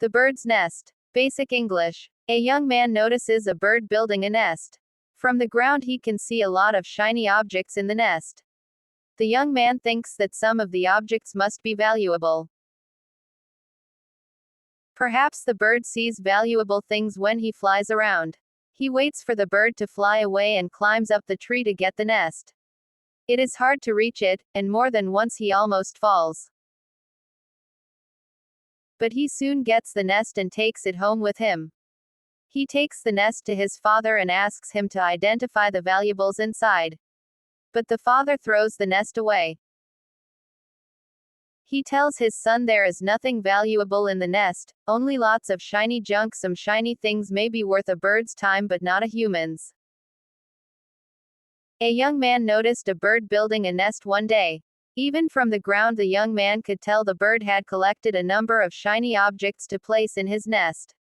The bird's nest. Basic English. A young man notices a bird building a nest. From the ground, he can see a lot of shiny objects in the nest. The young man thinks that some of the objects must be valuable. Perhaps the bird sees valuable things when he flies around. He waits for the bird to fly away and climbs up the tree to get the nest. It is hard to reach it, and more than once he almost falls. But he soon gets the nest and takes it home with him. He takes the nest to his father and asks him to identify the valuables inside. But the father throws the nest away. He tells his son there is nothing valuable in the nest, only lots of shiny junk. Some shiny things may be worth a bird's time but not a human's. A young man noticed a bird building a nest one day. Even from the ground, the young man could tell the bird had collected a number of shiny objects to place in his nest.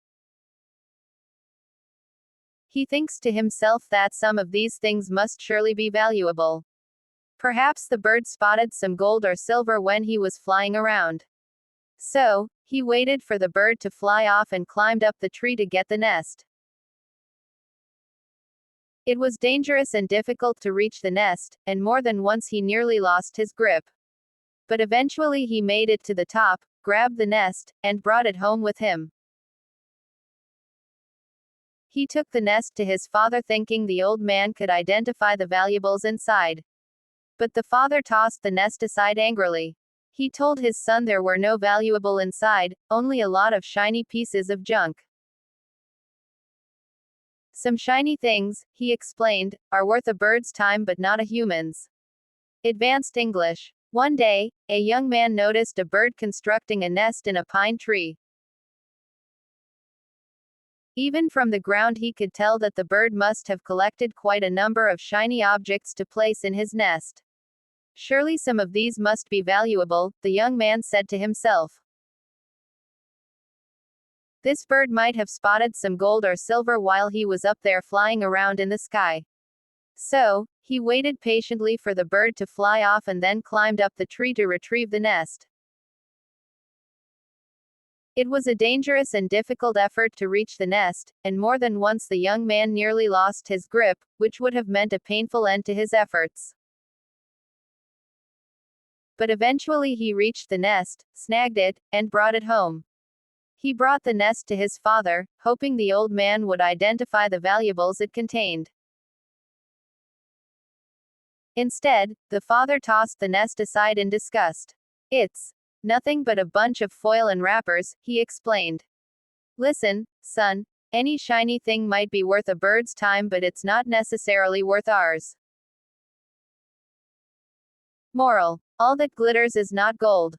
He thinks to himself that some of these things must surely be valuable. Perhaps the bird spotted some gold or silver when he was flying around. So, he waited for the bird to fly off and climbed up the tree to get the nest. It was dangerous and difficult to reach the nest, and more than once he nearly lost his grip. But eventually he made it to the top, grabbed the nest, and brought it home with him. He took the nest to his father thinking the old man could identify the valuables inside. But the father tossed the nest aside angrily. He told his son there were no valuable inside, only a lot of shiny pieces of junk. Some shiny things, he explained, are worth a bird's time but not a human's. Advanced English. One day, a young man noticed a bird constructing a nest in a pine tree. Even from the ground he could tell that the bird must have collected quite a number of shiny objects to place in his nest. Surely some of these must be valuable, the young man said to himself. This bird might have spotted some gold or silver while he was up there flying around in the sky. So, he waited patiently for the bird to fly off and then climbed up the tree to retrieve the nest. It was a dangerous and difficult effort to reach the nest, and more than once the young man nearly lost his grip, which would have meant a painful end to his efforts. But eventually he reached the nest, snagged it, and brought it home. He brought the nest to his father, hoping the old man would identify the valuables it contained. Instead, the father tossed the nest aside in disgust. "It's nothing but a bunch of foil and wrappers," he explained. "Listen, son, any shiny thing might be worth a bird's time but it's not necessarily worth ours." Moral: all that glitters is not gold.